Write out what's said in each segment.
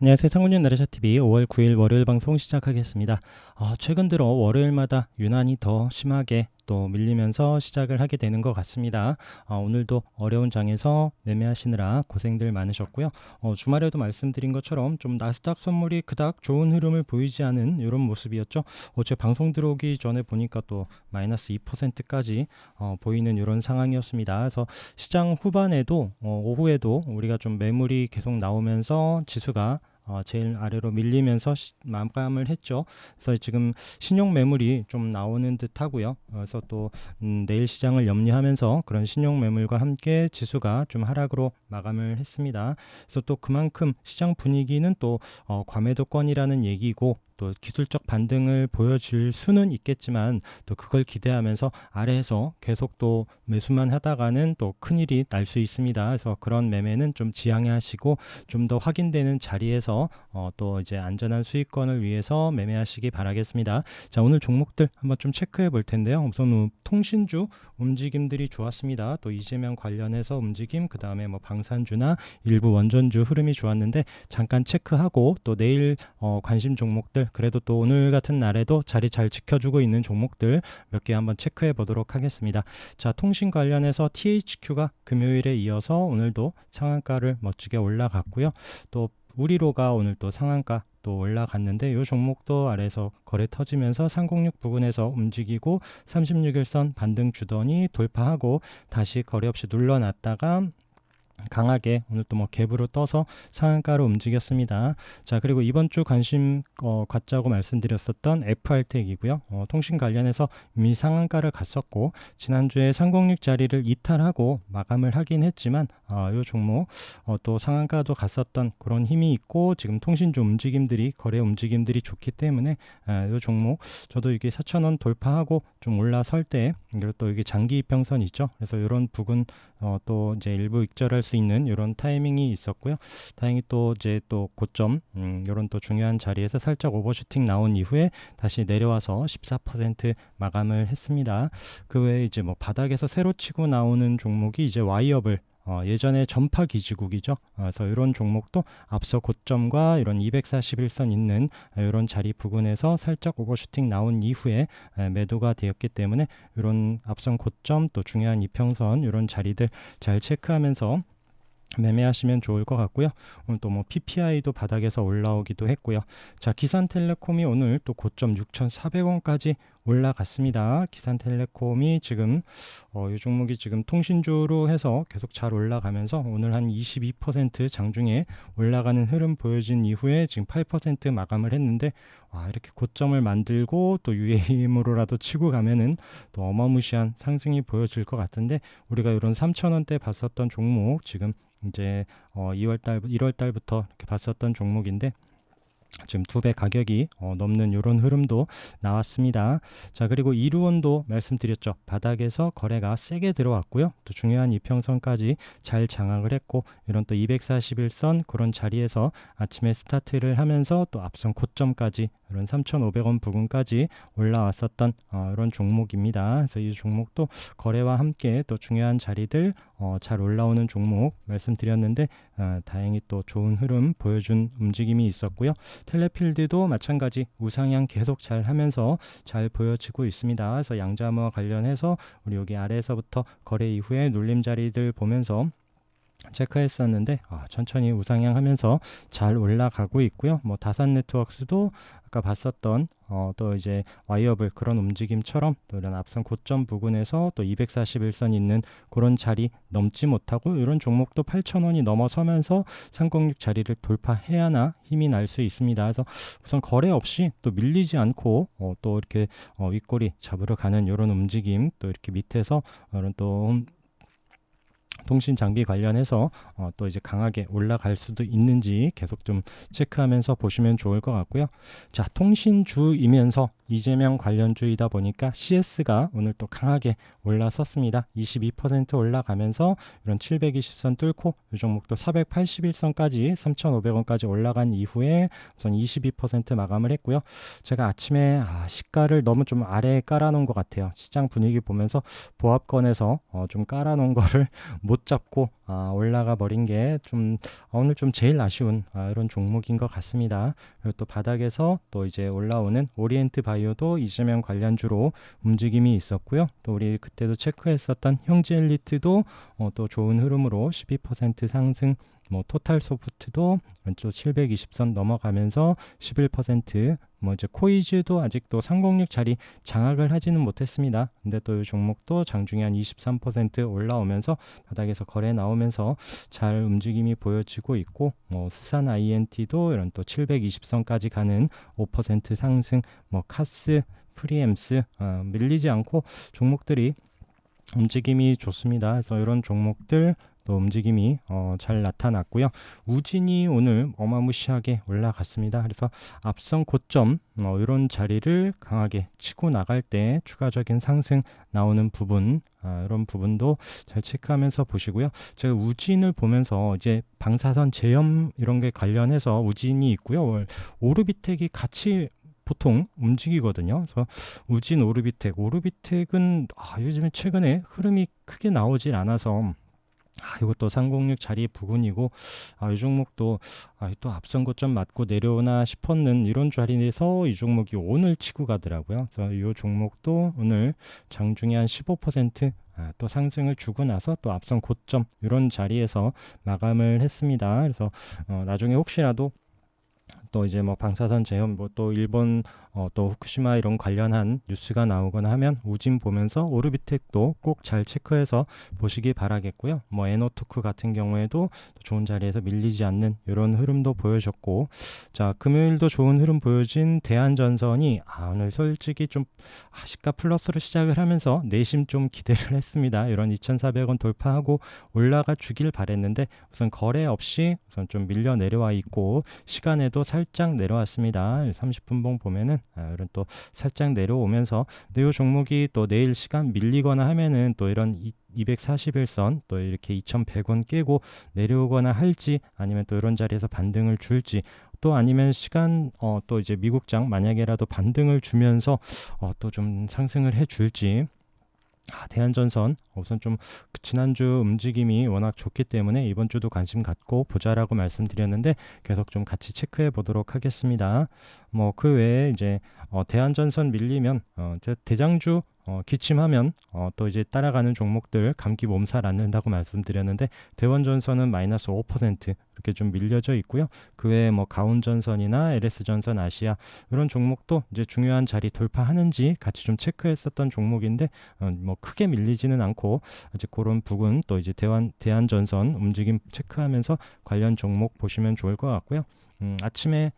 안녕하세요. 상훈님 나래샤TV 5월 9일 월요일 방송 시작하겠습니다. 최근 들어 월요일마다 유난히 더 심하게 또 밀리면서 시작을 하게 되는 것 같습니다. 오늘도 어려운 장에서 매매하시느라 고생들 많으셨고요. 주말에도 말씀드린 것처럼 좀 나스닥 선물이 그닥 좋은 흐름을 보이지 않은 이런 모습이었죠. 제 방송 들어오기 전에 보니까 또 마이너스 2%까지 보이는 이런 상황이었습니다. 그래서 시장 후반에도 오후에도 우리가 좀 매물이 계속 나오면서 지수가 제일 아래로 밀리면서 마감을 했죠. 그래서 지금 신용 매물이 좀 나오는 듯 하고요. 그래서 또 내일 시장을 염려하면서 그런 신용 매물과 함께 지수가 좀 하락으로 마감을 했습니다. 그래서 또 그만큼 시장 분위기는 또 과매도권이라는 얘기고, 또 기술적 반등을 보여줄 수는 있겠지만 또 그걸 기대하면서 아래에서 계속 또 매수만 하다가는 또 큰일이 날 수 있습니다. 그래서 그런 매매는 좀 지양하시고 좀 더 확인되는 자리에서 또 이제 안전한 수익권을 위해서 매매하시기 바라겠습니다. 자, 오늘 종목들 한번 좀 체크해 볼 텐데요. 우선 통신주 움직임들이 좋았습니다. 또 이재명 관련해서 움직임, 그 다음에 뭐 방산주나 일부 원전주 흐름이 좋았는데 잠깐 체크하고 또 내일 관심 종목들, 그래도 또 오늘 같은 날에도 자리 잘 지켜주고 있는 종목들 몇 개 한번 체크해 보도록 하겠습니다. 자, 통신 관련해서 THQ가 금요일에 이어서 오늘도 상한가를 멋지게 올라갔고요. 또 우리로가 오늘 또 상한가 또 올라갔는데 이 종목도 아래에서 거래 터지면서 306 부근에서 움직이고 36일선 반등 주더니 돌파하고 다시 거래 없이 눌러놨다가 강하게 오늘 또 뭐 갭으로 떠서 상한가로 움직였습니다. 자, 그리고 이번 주 관심 갖자고 말씀드렸었던 FR텍이고요. 통신 관련해서 이미 상한가를 갔었고 지난주에 306 자리를 이탈하고 마감을 하긴 했지만 이 종목 또 상한가도 갔었던 그런 힘이 있고 지금 통신주 움직임들이, 거래 움직임들이 좋기 때문에 이 종목 저도 이게 4,000원 돌파하고 좀 올라설 때, 그리고 또 이게 장기 이평선 있죠. 그래서 이런 부분 또 이제 일부 익절할 수 있는 이런 타이밍이 있었고요. 다행히 또 이제 또 고점 이런 또 중요한 자리에서 살짝 오버슈팅 나온 이후에 다시 내려와서 14% 마감을 했습니다. 그 외에 이제 뭐 바닥에서 새로 치고 나오는 종목이 이제 와이어블, 예전에 전파 기지국이죠. 그래서 이런 종목도 앞서 고점과 이런 241선 있는 이런 자리 부근에서 살짝 오버슈팅 나온 이후에 매도가 되었기 때문에 이런 앞선 고점 또 중요한 이평선 이런 자리들 잘 체크하면서 매매하시면 좋을 것 같고요. 오늘 또 뭐 PPI도 바닥에서 올라오기도 했고요. 자, 기산텔레콤이 오늘 또 고점 6,400원까지 올라갔습니다. 기산텔레콤이 지금 이 종목이 지금 통신주로 해서 계속 잘 올라가면서 오늘 한 22% 장중에 올라가는 흐름 보여진 이후에 지금 8% 마감을 했는데, 이렇게 고점을 만들고 또 UAM으로라도 치고 가면은 또 어마무시한 상승이 보여질 것 같은데, 우리가 이런 3,000원대 봤었던 종목 지금 이제 1월달부터 이렇게 봤었던 종목인데 지금 2배 가격이 넘는 이런 흐름도 나왔습니다. 자, 그리고 이루원도 말씀드렸죠. 바닥에서 거래가 세게 들어왔고요. 또 중요한 이평선까지 잘 장악을 했고, 이런 또 241선 그런 자리에서 아침에 스타트를 하면서 또 앞선 고점까지 이런 3,500원 부근까지 올라왔었던 이런 종목입니다. 그래서 이 종목도 거래와 함께 또 중요한 자리들 잘 올라오는 종목 말씀드렸는데 다행히 또 좋은 흐름 보여준 움직임이 있었고요. 텔레필드도 마찬가지 우상향 계속 잘 하면서 잘 보여지고 있습니다. 그래서 양자모와 관련해서 우리 여기 아래에서부터 거래 이후에 눌림 자리들 보면서 체크했었는데 천천히 우상향하면서 잘 올라가고 있고요. 뭐 다산 네트워크스도 아까 봤었던 또 이제 와이어블 그런 움직임처럼 또 이런 앞선 고점 부근에서 또 241선 있는 그런 자리 넘지 못하고 이런 종목도 8,000원이 넘어서면서 306 자리를 돌파해야나 힘이 날 수 있습니다. 그래서 우선 거래 없이 또 밀리지 않고 또 이렇게 윗꼬리 잡으러 가는 이런 움직임, 또 이렇게 밑에서 이런 또 통신 장비 관련해서 또 이제 강하게 올라갈 수도 있는지 계속 좀 체크하면서 보시면 좋을 것 같고요. 자, 통신주이면서 이재명 관련주이다 보니까 CS가 오늘 또 강하게 올라섰습니다. 22% 올라가면서 이런 720선 뚫고 이 종목도 481선까지 3,500원까지 올라간 이후에 우선 22% 마감을 했고요. 제가 아침에 시가를 너무 좀 아래에 깔아놓은 것 같아요. 시장 분위기 보면서 보합권에서 좀 깔아놓은 거를 못 잡고 올라가 버린 게 좀 오늘 좀 제일 아쉬운 이런 종목인 것 같습니다. 그리고 또 바닥에서 또 이제 올라오는 오리엔트 바이오도 이재명 관련주로 움직임이 있었고요. 또 우리 그때도 체크했었던 형제엘리트도 또 좋은 흐름으로 12% 상승, 뭐 토탈 소프트도 왼쪽 720선 넘어가면서 11%, 뭐 이제 코이즈도 아직도 306 자리 장악을 하지는 못했습니다. 근데 또 이 종목도 장중에 한 23% 올라오면서 바닥에서 거래 나오면서 잘 움직임이 보여지고 있고, 뭐 스산 INT도 이런 또 720선까지 가는 5% 상승, 뭐 카스, 프리엠스 밀리지 않고 종목들이 움직임이 좋습니다. 그래서 이런 종목들 또 움직임이 잘 나타났고요. 우진이 오늘 어마무시하게 올라갔습니다. 그래서 앞선 고점 이런 자리를 강하게 치고 나갈 때 추가적인 상승 나오는 부분, 이런 부분도 잘 체크하면서 보시고요. 제가 우진을 보면서 이제 방사선 제염 이런 게 관련해서 우진이 있고요. 오르비텍이 같이 보통 움직이거든요. 그래서 우진 오르비텍은 요즘에 최근에 흐름이 크게 나오질 않아서 이것도 306 자리 부근이고, 이 종목도 또 앞선 고점 맞고 내려오나 싶었는 이런 자리에서 이 종목이 오늘 치고 가더라고요. 그래서 이 종목도 오늘 장중에 한 15% 또 상승을 주고 나서 또 앞선 고점 이런 자리에서 마감을 했습니다. 그래서 나중에 혹시라도 또 이제 뭐 방사선 제염, 뭐 또 일본 또 후쿠시마 이런 관련한 뉴스가 나오거나 하면 우진 보면서 오르비텍도 꼭 잘 체크해서 보시기 바라겠고요. 뭐 에너토크 같은 경우에도 좋은 자리에서 밀리지 않는 이런 흐름도 보여줬고, 자 금요일도 좋은 흐름 보여진 대한전선이 오늘 솔직히 좀 시가 플러스로 시작을 하면서 내심 좀 기대를 했습니다. 이런 2,400원 돌파하고 올라가 주길 바랬는데 우선 거래 없이 우선 좀 밀려 내려와 있고, 시간에도 살짝 내려왔습니다. 30분봉 보면은 이런 또 살짝 내려오면서, 근데 이 종목이 또 내일 시간 밀리거나 하면은 또 이런 241선 또 이렇게 2,100원 깨고 내려오거나 할지, 아니면 또 이런 자리에서 반등을 줄지, 또 아니면 시간 또 이제 미국장 만약에라도 반등을 주면서 또 좀 상승을 해 줄지. 대한전선 우선 좀 지난주 움직임이 워낙 좋기 때문에 이번 주도 관심 갖고 보자라고 말씀드렸는데 계속 좀 같이 체크해 보도록 하겠습니다. 뭐 그 외에 이제 대한전선 밀리면 대장주 기침하면 또 이제 따라가는 종목들 감기 몸살 앓는다고 말씀드렸는데, 대원전선은 마이너스 5% 이렇게 좀 밀려져 있고요. 그 외에 뭐 가온전선이나 LS전선 아시아 이런 종목도 이제 중요한 자리 돌파하는지 같이 좀 체크했었던 종목인데 뭐 크게 밀리지는 않고 아직 그런 부분, 또 이제 대한전선 움직임 체크하면서 관련 종목 보시면 좋을 것 같고요. 아침에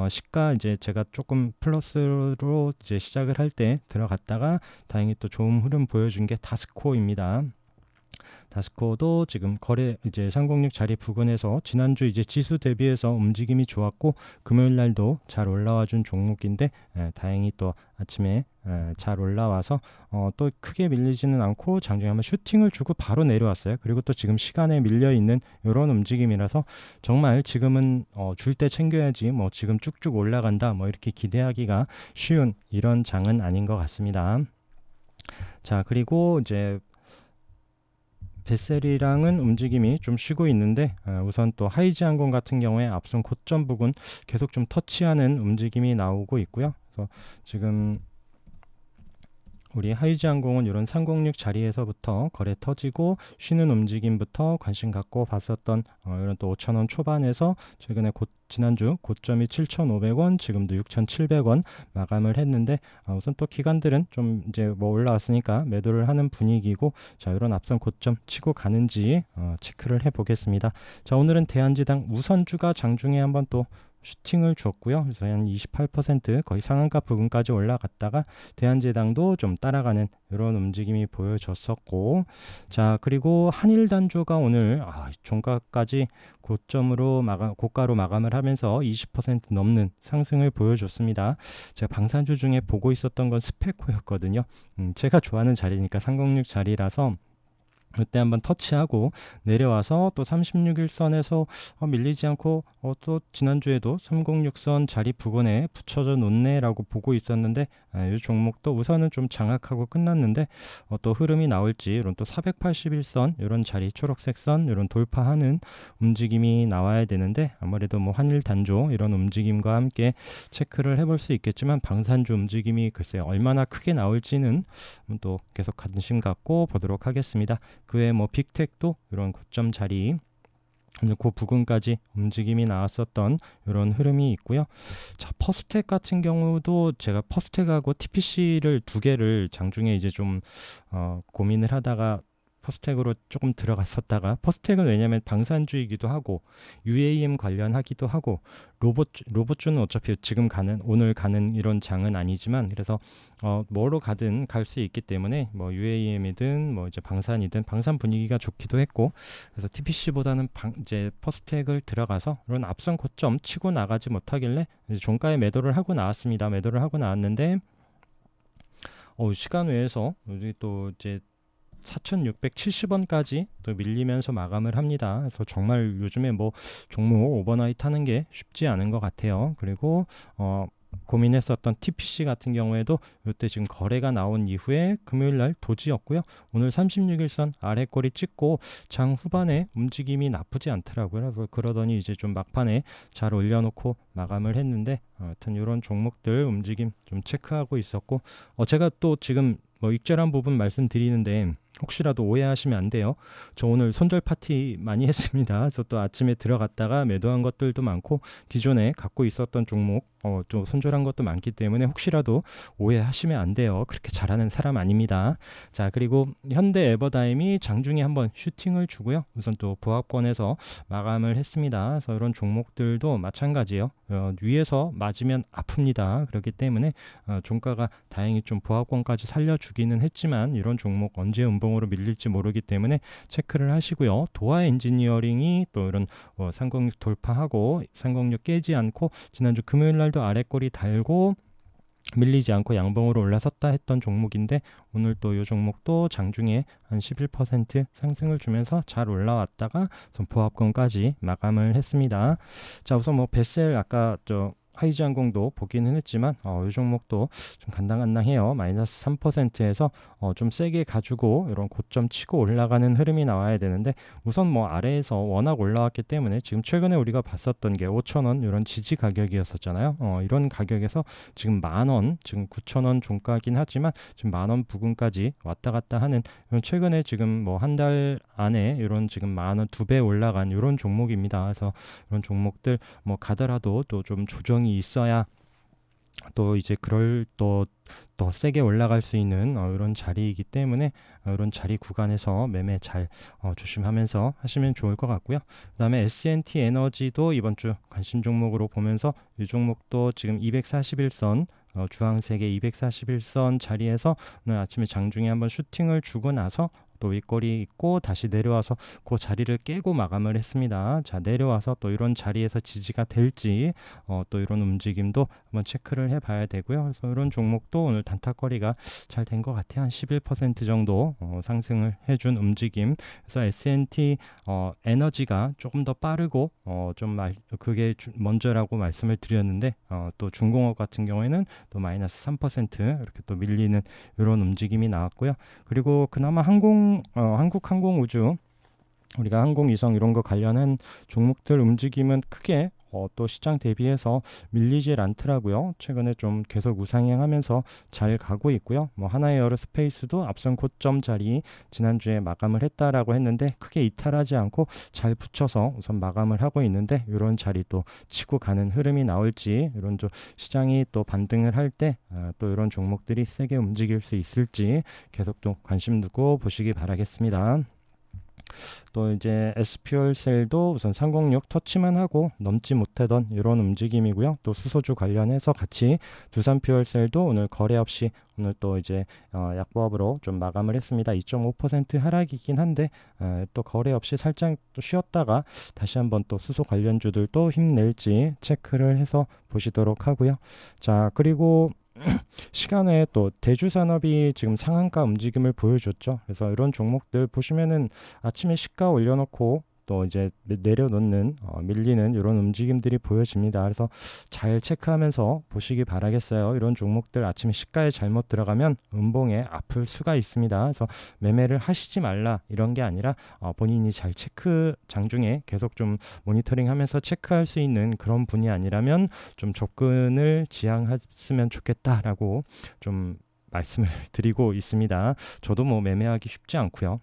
시가 이제 제가 조금 플러스로 이제 시작을 할 때 들어갔다가 다행히 또 좋은 흐름 보여준 게 다스코입니다. 다스코도 지금 거래 이제 306 자리 부근에서 지난주 이제 지수 대비해서 움직임이 좋았고, 금요일 날도 잘 올라와 준 종목인데 다행히 또 아침에 잘 올라와서 또 크게 밀리지는 않고 장중에 한번 슈팅을 주고 바로 내려왔어요. 그리고 또 지금 시간에 밀려 있는 이런 움직임이라서 정말 지금은 줄 때 챙겨야지 뭐 지금 쭉쭉 올라간다 뭐 이렇게 기대하기가 쉬운 이런 장은 아닌 것 같습니다. 자, 그리고 이제 베셀이랑은 움직임이 좀 쉬고 있는데 우선 또 하이지항공 같은 경우에 앞선 고점 부근 계속 좀 터치하는 움직임이 나오고 있고요. 그래서 지금 우리 하이지항공은 이런 306 자리에서부터 거래 터지고 쉬는 움직임부터 관심 갖고 봤었던 이런 또 5,000원 초반에서 최근에 지난주 고점이 7,500원, 지금도 6,700원 마감을 했는데 우선 또 기관들은 좀 이제 뭐 올라왔으니까 매도를 하는 분위기고, 자 이런 앞선 고점 치고 가는지 체크를 해보겠습니다. 자 오늘은 대한지당 우선주가 장중에 한번 또 슈팅을 줬고요. 그래서 한 28% 거의 상한가 부근까지 올라갔다가 대한제당도 좀 따라가는 이런 움직임이 보여졌었고, 자 그리고 한일단조가 오늘 종가까지 고가로 마감을 하면서 20% 넘는 상승을 보여줬습니다. 제가 방산주 중에 보고 있었던 건 스페코였거든요. 제가 좋아하는 자리니까 306 자리라서 이때 한번 터치하고 내려와서 또 36일선에서 밀리지 않고 또 지난주에도 306선 자리 부근에 붙여져 놓네라고 보고 있었는데, 이 종목도 우선은 좀 장악하고 끝났는데 또 흐름이 나올지 이런 또 481선 이런 자리 초록색 선 이런 돌파하는 움직임이 나와야 되는데, 아무래도 뭐 환일 단조 이런 움직임과 함께 체크를 해볼 수 있겠지만 방산주 움직임이 글쎄요 얼마나 크게 나올지는 또 계속 관심 갖고 보도록 하겠습니다. 그 외에 뭐 빅텍도 이런 고점 자리 오늘 그 부근까지 움직임이 나왔었던 이런 흐름이 있고요. 자, 퍼스텍 같은 경우도 제가 퍼스텍하고 TPC를 두 개를 장중에 이제 좀 고민을 하다가 퍼스텍으로 조금 들어갔었다가, 퍼스텍은 왜냐하면 방산주이기도 하고 UAM 관련하기도 하고 로봇주는 어차피 지금 가는 오늘 가는 이런 장은 아니지만, 그래서 뭐로 가든 갈 수 있기 때문에 뭐 UAM이든 뭐 이제 방산이든 방산 분위기가 좋기도 했고, 그래서 TPC보다는 이제 퍼스텍을 들어가서 이런 앞선 고점 치고 나가지 못하길래 이제 종가에 매도를 하고 나왔습니다. 매도를 하고 나왔는데 시간 외에서 우리 또 이제 4,670원까지 또 밀리면서 마감을 합니다. 그래서 정말 요즘에 뭐 종목 오버나잇 하는 게 쉽지 않은 것 같아요. 그리고 고민했었던 TPC 같은 경우에도 이때 지금 거래가 나온 이후에 금요일날 도지였고요. 오늘 36일선 아래 꼬리 찍고 장 후반에 움직임이 나쁘지 않더라고요. 그래서 그러더니 이제 좀 막판에 잘 올려놓고 마감을 했는데, 하여튼 이런 종목들 움직임 좀 체크하고 있었고, 제가 또 지금 뭐 익절한 부분 말씀드리는데 혹시라도 오해하시면 안 돼요. 저 오늘 손절 파티 많이 했습니다. 그래서 또 아침에 들어갔다가 매도한 것들도 많고 기존에 갖고 있었던 종목 좀 손절한 것도 많기 때문에 혹시라도 오해하시면 안 돼요. 그렇게 잘하는 사람 아닙니다. 자, 그리고 현대 에버다임이 장중에 한번 슈팅을 주고요. 우선 또 보합권에서 마감을 했습니다. 그래서 이런 종목들도 마찬가지예요. 위에서 맞으면 아픕니다. 그렇기 때문에 종가가 다행히 좀 보합권까지 살려주기는 했지만 이런 종목 언제 음봉으로 밀릴지 모르기 때문에 체크를 하시고요. 도화 엔지니어링이 또 이런 306 돌파하고 306 깨지 않고 지난주 금요일 날도 아래꼬리 달고 밀리지 않고 양봉으로 올라섰다 했던 종목인데, 오늘 또 이 종목도 장중에 한 11% 상승을 주면서 잘 올라왔다가 보합권까지 마감을 했습니다. 자, 우선 뭐 베셀 아까 하이지항공도 보기는 했지만 이 종목도 좀 간당간당해요. 마이너스 3%에서 좀 세게 가지고 이런 고점 치고 올라가는 흐름이 나와야 되는데, 우선 뭐 아래에서 워낙 올라왔기 때문에 지금 최근에 우리가 봤었던 게 5,000원 이런 지지 가격이었었잖아요. 이런 가격에서 지금 10,000원, 지금 9,000원 종가긴 하지만 지금 10,000원 부근까지 왔다 갔다 하는 이런, 최근에 지금 뭐 한 달 안에 이런 지금 10,000원 2배 올라간 이런 종목입니다. 그래서 이런 종목들 뭐 가더라도 또 좀 조정이 있어야 또 이제 그럴 또 더 세게 올라갈 수 있는 이런 자리이기 때문에 이런 자리 구간에서 매매 잘 조심하면서 하시면 좋을 것 같고요. 그 다음에 S&T 에너지도 이번 주 관심 종목으로 보면서 이 종목도 지금 241선 주황색의 241선 자리에서 오늘 아침에 장중에 한번 슈팅을 주고 나서 또 윗꼬리 있고 다시 내려와서 그 자리를 깨고 마감을 했습니다. 자, 내려와서 또 이런 자리에서 지지가 될지 또 이런 움직임도 한번 체크를 해봐야 되고요. 그래서 이런 종목도 오늘 단타거리가 잘 된 것 같아요. 한 11% 정도 상승을 해준 움직임. 그래서 S&T 에너지가 조금 더 빠르고 그게 먼저라고 말씀을 드렸는데, 또 중공업 같은 경우에는 또 마이너스 3% 이렇게 또 밀리는 이런 움직임이 나왔고요. 그리고 그나마 한국항공우주, 우리가 항공위성 이런 거 관련한 종목들 움직임은 크게 또 시장 대비해서 밀리질 않더라고요. 최근에 좀 계속 우상향하면서 잘 가고 있고요. 뭐 하나에어로스페이스도 앞선 고점 자리 지난주에 마감을 했다라고 했는데 크게 이탈하지 않고 잘 붙여서 우선 마감을 하고 있는데, 이런 자리 또 치고 가는 흐름이 나올지, 이런 좀 시장이 또 반등을 할 때 또 이런 종목들이 세게 움직일 수 있을지 계속 또 관심 두고 보시기 바라겠습니다. 또 이제 SPO일셀도 우선 306 터치만 하고 넘지 못하던 이런 움직임이고요. 또 수소주 관련해서 같이 두산퓨얼셀도 오늘 거래 없이 오늘 또 이제 약보합으로 좀 마감을 했습니다. 2.5% 하락이긴 한데 또 거래 없이 살짝 또 쉬었다가 다시 한번 또 수소 관련주들도 힘낼지 체크를 해서 보시도록 하고요. 자, 그리고 시간에 또 대주산업이 지금 상한가 움직임을 보여줬죠. 그래서 이런 종목들 보시면은 아침에 시가 올려놓고 또 이제 내려놓는 밀리는 이런 움직임들이 보여집니다. 그래서 잘 체크하면서 보시기 바라겠어요. 이런 종목들 아침에 시가에 잘못 들어가면 음봉에 아플 수가 있습니다. 그래서 매매를 하시지 말라 이런 게 아니라 본인이 잘 체크 장중에 계속 좀 모니터링하면서 체크할 수 있는 그런 분이 아니라면 좀 접근을 지양했으면 좋겠다라고 좀 말씀을 드리고 있습니다. 저도 뭐 매매하기 쉽지 않고요.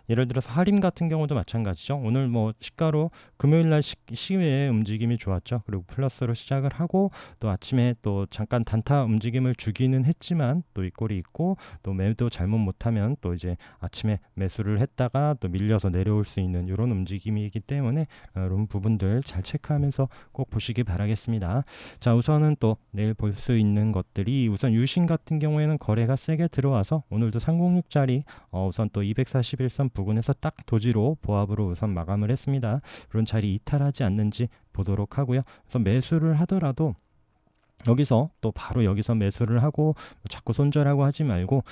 예를 들어서 하림 같은 경우도 마찬가지죠. 오늘 뭐 시가로 금요일날 시외의 움직임이 좋았죠. 그리고 플러스로 시작을 하고 또 아침에 또 잠깐 단타 움직임을 주기는 했지만 또 이 꼴이 있고 또 매도 잘못 못하면 또 이제 아침에 매수를 했다가 또 밀려서 내려올 수 있는 이런 움직임이기 때문에 이런 부분들 잘 체크하면서 꼭 보시기 바라겠습니다. 자, 우선은 또 내일 볼 수 있는 것들이 우선 유신 같은 경우에는 거래가 세게 들어와서 오늘도 306짜리 우선 또 241선 부근에서 딱 도지로 보합으로 우선 마감을 했습니다. 그런 자리 이탈하지 않는지 보도록 하고요. 그래서 매수를 하더라도 여기서 또 바로 여기서 매수를 하고 자꾸 손절하고 하지 말고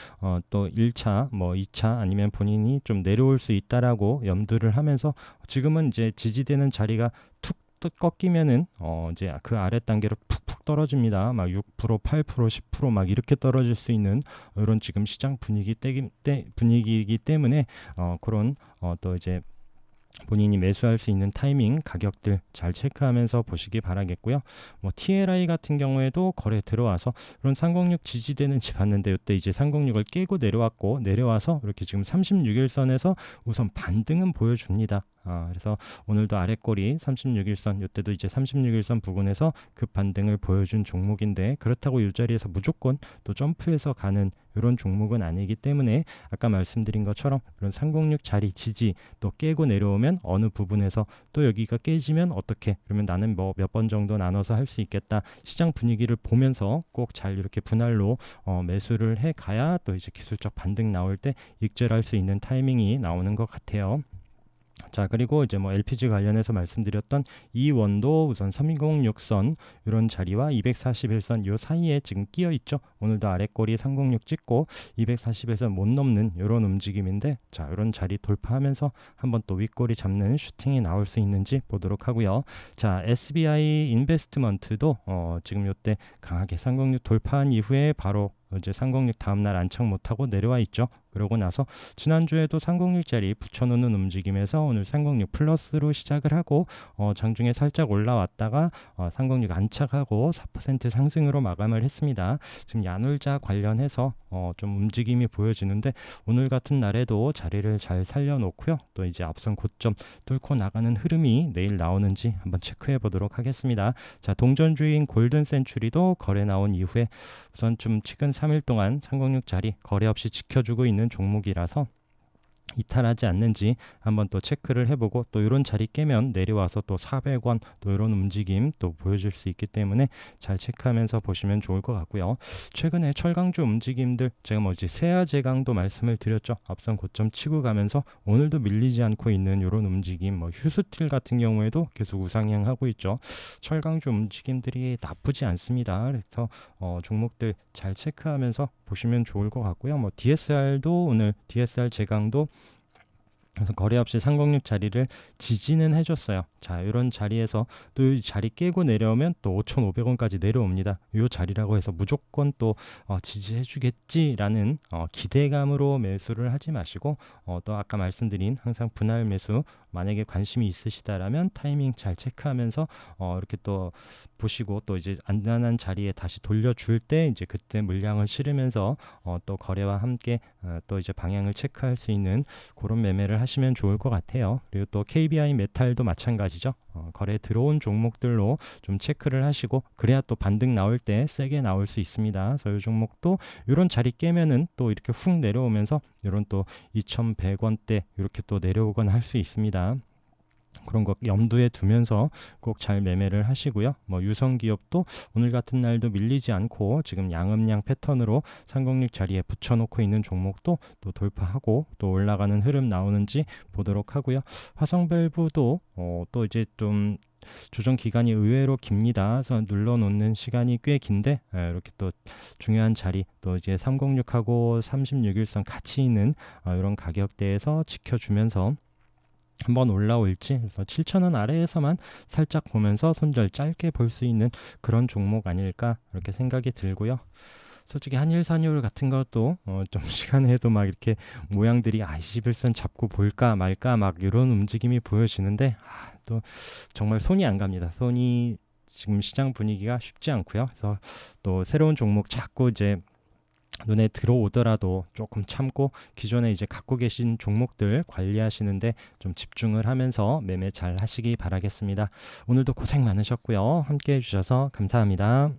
또 1차 뭐 2차 아니면 본인이 좀 내려올 수 있다라고 염두를 하면서 지금은 이제 지지되는 자리가 툭 꺾이면은 이제 그 아래 단계로 푹푹 떨어집니다. 막 6%, 8%, 10% 막 이렇게 떨어질 수 있는 이런 지금 시장 분위기이기 때문에 그런 또 이제 본인이 매수할 수 있는 타이밍, 가격들 잘 체크하면서 보시기 바라겠고요. 뭐 TLI 같은 경우에도 거래 들어와서 그런 306 지지되는지 봤는데 이때 이제 306을 깨고 내려와서 이렇게 지금 36일선에서 우선 반등은 보여줍니다. 그래서 오늘도 아래꼬리 36일선 이때도 이제 36일선 부근에서 급 반등을 보여준 종목인데 그렇다고 이 자리에서 무조건 또 점프해서 가는 이런 종목은 아니기 때문에 아까 말씀드린 것처럼 이런 306 자리 지지 또 깨고 내려오면 어느 부분에서 또 여기가 깨지면 어떻게 그러면 나는 뭐 몇 번 정도 나눠서 할 수 있겠다 시장 분위기를 보면서 꼭 잘 이렇게 분할로 매수를 해 가야 또 이제 기술적 반등 나올 때 익절할 수 있는 타이밍이 나오는 것 같아요. 자, 그리고 이제 뭐 LPG 관련해서 말씀드렸던 이 원도 우선 306선 이런 자리와 241선 요 사이에 지금 끼어 있죠. 오늘도 아래꼬리 306 찍고 241선 못 넘는 이런 움직임인데 자, 이런 자리 돌파하면서 한번 또 윗꼬리 잡는 슈팅이 나올 수 있는지 보도록 하고요. 자, SBI 인베스트먼트도 지금 요때 강하게 306 돌파한 이후에 바로 이제 306 다음날 안착 못하고 내려와 있죠. 그러고 나서 지난주에도 306짜리 붙여놓는 움직임에서 오늘 306 플러스로 시작을 하고 장중에 살짝 올라왔다가 306 안착하고 4% 상승으로 마감을 했습니다. 지금 야놀자 관련해서 좀 움직임이 보여지는데 오늘 같은 날에도 자리를 잘 살려놓고요. 또 이제 앞선 고점 뚫고 나가는 흐름이 내일 나오는지 한번 체크해 보도록 하겠습니다. 자, 동전주인 골든 센츄리도 거래 나온 이후에 우선 좀 최근 3일 동안 306 자리 거래 없이 지켜주고 있는 종목이라서 이탈하지 않는지 한번 또 체크를 해보고 또 이런 자리 깨면 내려와서 또 400원 또 이런 움직임 또 보여줄 수 있기 때문에 잘 체크하면서 보시면 좋을 것 같고요. 최근에 철강주 움직임들 제가 뭐지 세아제강도 말씀을 드렸죠. 앞선 고점 치고 가면서 오늘도 밀리지 않고 있는 이런 움직임 뭐 휴스틸 같은 경우에도 계속 우상향하고 있죠. 철강주 움직임들이 나쁘지 않습니다. 그래서 종목들 잘 체크하면서 보시면 좋을 것 같고요. 뭐 DSR도 오늘 DSR 제강도 그래서 거래 없이 306 자리를 지지는 해줬어요. 자, 이런 자리에서 또 이 자리 깨고 내려오면 또 5,500원까지 내려옵니다. 이 자리라고 해서 무조건 또 지지해주겠지라는 기대감으로 매수를 하지 마시고 또 아까 말씀드린 항상 분할 매수 만약에 관심이 있으시다라면 타이밍 잘 체크하면서 이렇게 또 보시고 또 이제 안전한 자리에 다시 돌려줄 때 이제 그때 물량을 실으면서 또 거래와 함께 또 이제 방향을 체크할 수 있는 그런 매매를 하시면 좋을 것 같아요. 그리고 또 KBI 메탈도 마찬가지죠. 거래 들어온 종목들로 좀 체크를 하시고 그래야 또 반등 나올 때 세게 나올 수 있습니다. 그래서 이 종목도 이런 자리 깨면은 또 이렇게 훅 내려오면서 이런 또 2,100원대 이렇게 또 내려오거나 할 수 있습니다. 그런 거 염두에 두면서 꼭 잘 매매를 하시고요. 뭐 유성기업도 오늘 같은 날도 밀리지 않고 지금 양음양 패턴으로 306 자리에 붙여놓고 있는 종목도 또 돌파하고 또 올라가는 흐름 나오는지 보도록 하고요. 화성밸브도 또 이제 좀 조정 기간이 의외로 깁니다. 그래서 눌러놓는 시간이 꽤 긴데 이렇게 또 중요한 자리 또 이제 306하고 36일선 같이 있는 이런 가격대에서 지켜주면서 한번 올라올지, 그래서 7,000원 아래에서만 살짝 보면서 손절 짧게 볼 수 있는 그런 종목 아닐까 이렇게 생각이 들고요. 솔직히 한일산유를 같은 것도 좀 시간에도 막 이렇게 모양들이 21선 잡고 볼까 말까 막 이런 움직임이 보여지는데 또 정말 손이 안 갑니다. 손이 지금 시장 분위기가 쉽지 않고요. 그래서 또 새로운 종목 자꾸 이제 눈에 들어오더라도 조금 참고 기존에 이제 갖고 계신 종목들 관리하시는데 좀 집중을 하면서 매매 잘 하시기 바라겠습니다. 오늘도 고생 많으셨고요. 함께 해주셔서 감사합니다.